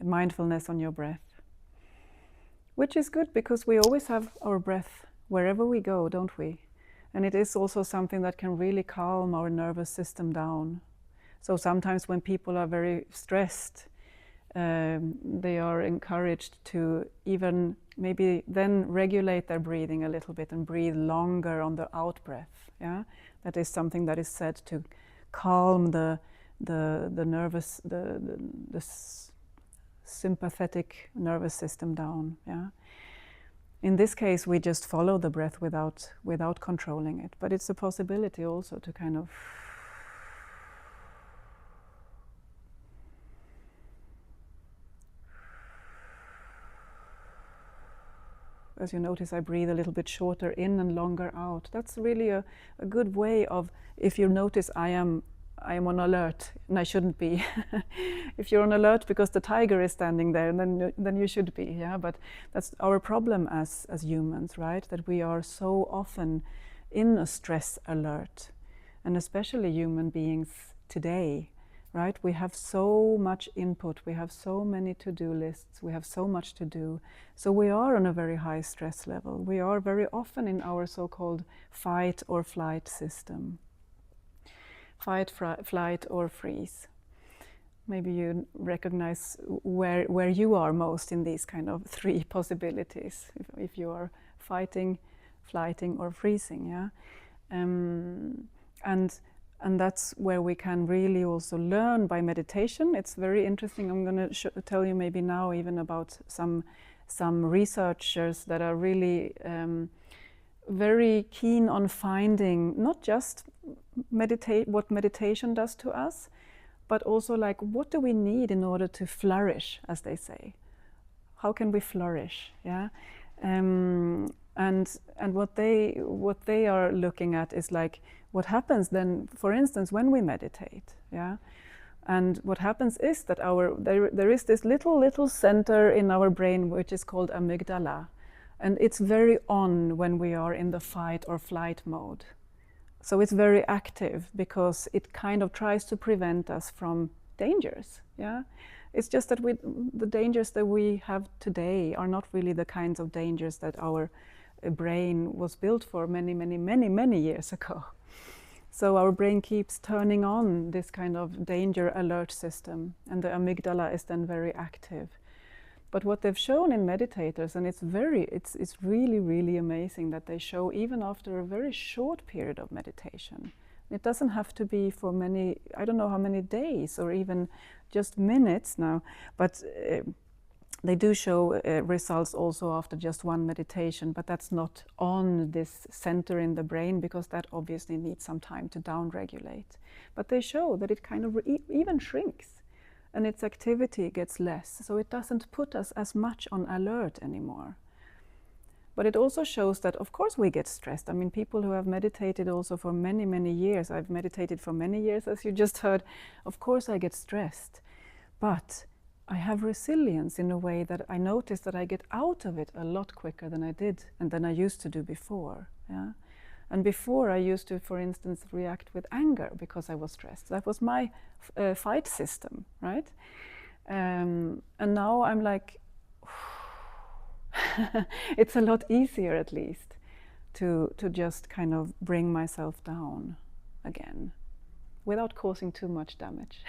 mindfulness on your breath. Which is good because we always have our breath wherever we go, don't we? And it is also something that can really calm our nervous system down. So sometimes when people are very stressed, they are encouraged to even maybe then regulate their breathing a little bit and breathe longer on the out breath. Yeah, that is something that is said to calm the nervous, the sympathetic nervous system down. Yeah. In this case, we just follow the breath without controlling it, but it's a possibility also to kind of as you notice, I breathe a little bit shorter in and longer out. That's really a good way of, if you notice I am on alert, and I shouldn't be. If you're on alert because the tiger is standing there, then you should be, yeah? But that's our problem as humans, right? That we are so often in a stress alert, and especially human beings today, right? We have so much input, we have so many to-do lists, we have so much to do. So we are on a very high stress level. We are very often in our so-called fight or flight system. Fight, flight, or freeze. Maybe you recognize where you are most in these kind of three possibilities. If you are fighting, flighting, or freezing, yeah. And that's where we can really also learn by meditation. It's very interesting. I'm going to tell you maybe now even about some researchers that are really very keen on finding not just what meditation does to us, but also like what do we need in order to flourish, as they say. How can we flourish? Yeah, and what they are looking at is like what happens then, for instance, when we meditate. Yeah, and what happens is that there is this little center in our brain which is called amygdala. And it's very on when we are in the fight or flight mode. So it's very active because it kind of tries to prevent us from dangers. Yeah, it's just that the dangers that we have today are not really the kinds of dangers that our brain was built for many years ago. So our brain keeps turning on this kind of danger alert system, and the amygdala is then very active. But what they've shown in Meditators, and it's really amazing that they show even after a very short period of meditation. It doesn't have to be for many, I don't know how many days or even just minutes now, but they do show results also after just one meditation, but that's not on this center in the brain because that obviously needs some time to downregulate. But they show that it kind of even shrinks. And its activity gets less, so it doesn't put us as much on alert anymore. But it also shows that, of course, we get stressed. I mean, people who have meditated also for many years, I've meditated for many years, as you just heard, of course I get stressed. But I have resilience in a way that I notice that I get out of it a lot quicker than I did and than I used to do before. Yeah? And before I used to, for instance, react with anger because I was stressed. That was my fight system, right? And now I'm like, it's a lot easier at least to just kind of bring myself down again without causing too much damage.